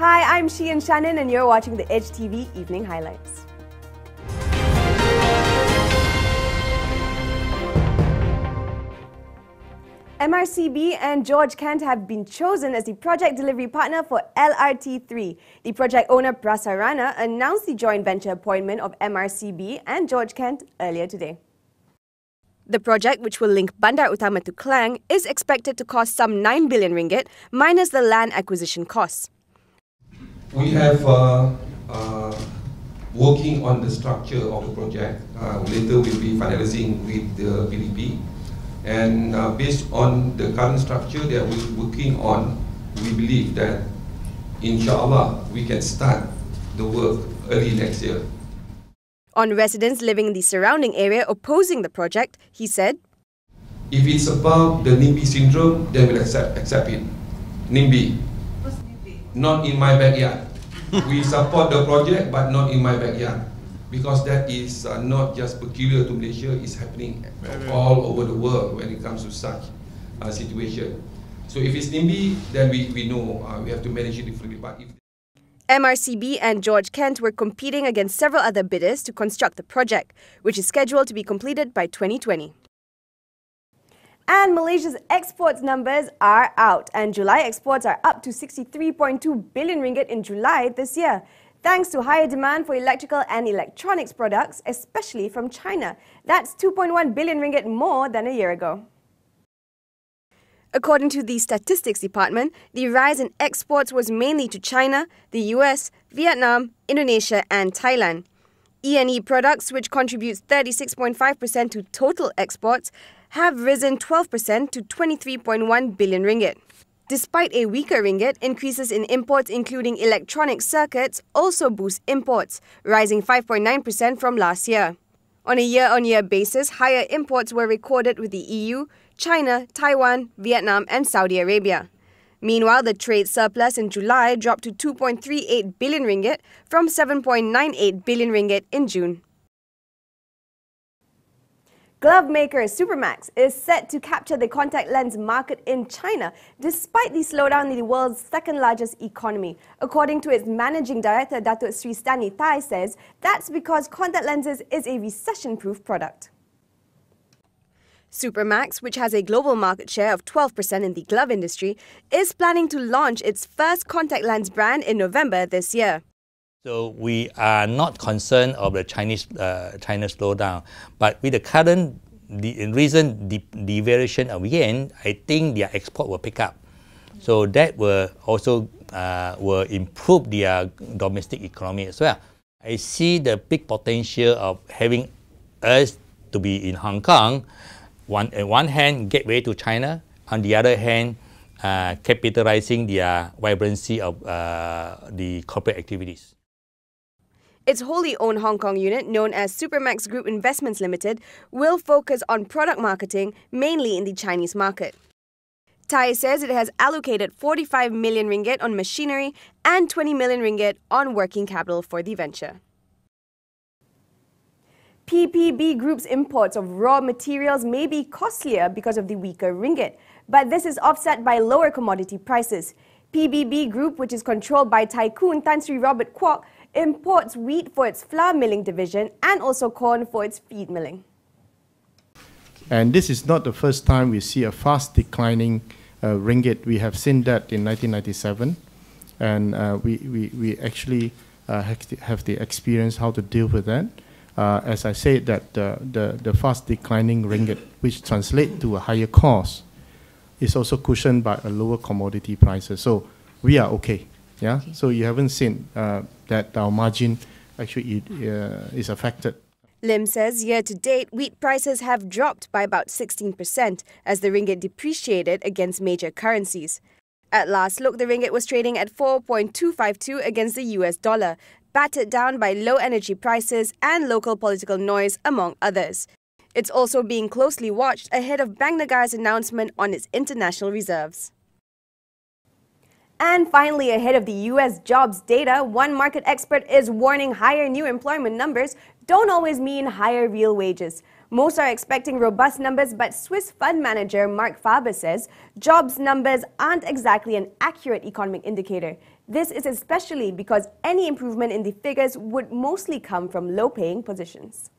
Hi, I'm Shein Shanin and you're watching the Edge TV Evening Highlights. MRCB and George Kent have been chosen as the project delivery partner for LRT3. The project owner Prasarana announced the joint venture appointment of MRCB and George Kent earlier today. The project, which will link Bandar Utama to Klang, is expected to cost some 9 billion ringgit minus the land acquisition costs. We have working on the structure of the project. Later we'll be finalizing with the PDP. And based on the current structure that we're working on, we believe that, inshallah, we can start the work early next year. On residents living in the surrounding area opposing the project, he said, if it's about the NIMBY syndrome, then we'll accept it. NIMBY. What's NIMBY? Not in my backyard. We support the project, but not in my backyard. Because that is not just peculiar to Malaysia, it's happening all over the world when it comes to such a situation. So if it's NIMBY, then we know we have to manage it differently. But if MRCB and George Kent were competing against several other bidders to construct the project, which is scheduled to be completed by 2020. And Malaysia's exports numbers are out, and July exports are up to 63.2 billion ringgit in July this year, thanks to higher demand for electrical and electronics products, especially from China. That's 2.1 billion ringgit more than a year ago. According to the Statistics Department, the rise in exports was mainly to China, the US, Vietnam, Indonesia and Thailand. E&E products, which contributes 36.5% to total exports, have risen 12% to 23.1 billion ringgit. Despite a weaker ringgit, increases in imports including electronic circuits also boost imports, rising 5.9% from last year. On a year-on-year basis, higher imports were recorded with the EU, China, Taiwan, Vietnam and Saudi Arabia. Meanwhile, the trade surplus in July dropped to 2.38 billion ringgit from 7.98 billion ringgit in June. Glove maker Supermax is set to capture the contact lens market in China despite the slowdown in the world's second-largest economy. According to its managing director, Datuk Sri Stanley Thai, says that's because contact lenses is a recession-proof product. Supermax, which has a global market share of 12% in the glove industry, is planning to launch its first contact lens brand in November this year. So we are not concerned of the China slowdown, but with the current recent devaluation of yen, I think their export will pick up. So that will also will improve their domestic economy as well. I see the big potential of having us to be in Hong Kong. On one hand, gateway to China. On the other hand, capitalizing their vibrancy of the corporate activities. Its wholly owned Hong Kong unit, known as Supermax Group Investments Limited, will focus on product marketing, mainly in the Chinese market. Thai says it has allocated 45 million ringgit on machinery and 20 million ringgit on working capital for the venture. PPB Group's imports of raw materials may be costlier because of the weaker ringgit, but this is offset by lower commodity prices. PBB Group, which is controlled by Tycoon Tan Sri Robert Kwok, imports wheat for its flour milling division and also corn for its feed milling. And this is not the first time we see a fast declining ringgit. We have seen that in 1997, and we actually have the experience how to deal with that. As I said, that the fast declining ringgit, which translates to a higher cost, is also cushioned by a lower commodity prices. So we are okay. Yeah. Okay. So you haven't seen that our margin actually is affected. Lim says year-to-date, wheat prices have dropped by about 16% as the ringgit depreciated against major currencies. At last look, the ringgit was trading at 4.252 against the US dollar, battered down by low energy prices and local political noise, among others. It's also being closely watched ahead of Bank Negara's announcement on its international reserves. And finally, ahead of the US jobs data, one market expert is warning higher new employment numbers don't always mean higher real wages. Most are expecting robust numbers, but Swiss fund manager Mark Faber says jobs numbers aren't exactly an accurate economic indicator. This is especially because any improvement in the figures would mostly come from low-paying positions.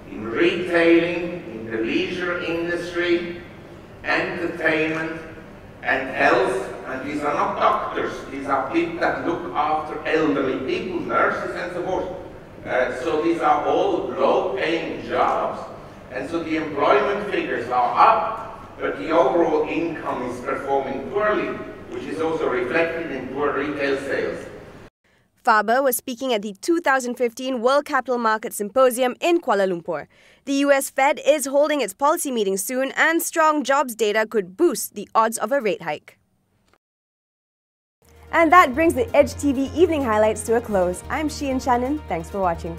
In retailing, in the leisure industry, entertainment and health, and these are not doctors, these are people that look after elderly people, nurses and so forth. So these are all low-paying jobs, and so the employment figures are up, but the overall income is performing poorly, which is also reflected in poor retail sales. Faber was speaking at the 2015 World Capital Market Symposium in Kuala Lumpur. The US Fed is holding its policy meeting soon, and strong jobs data could boost the odds of a rate hike. And that brings the Edge TV evening highlights to a close. I'm Shein Shanin. Thanks for watching.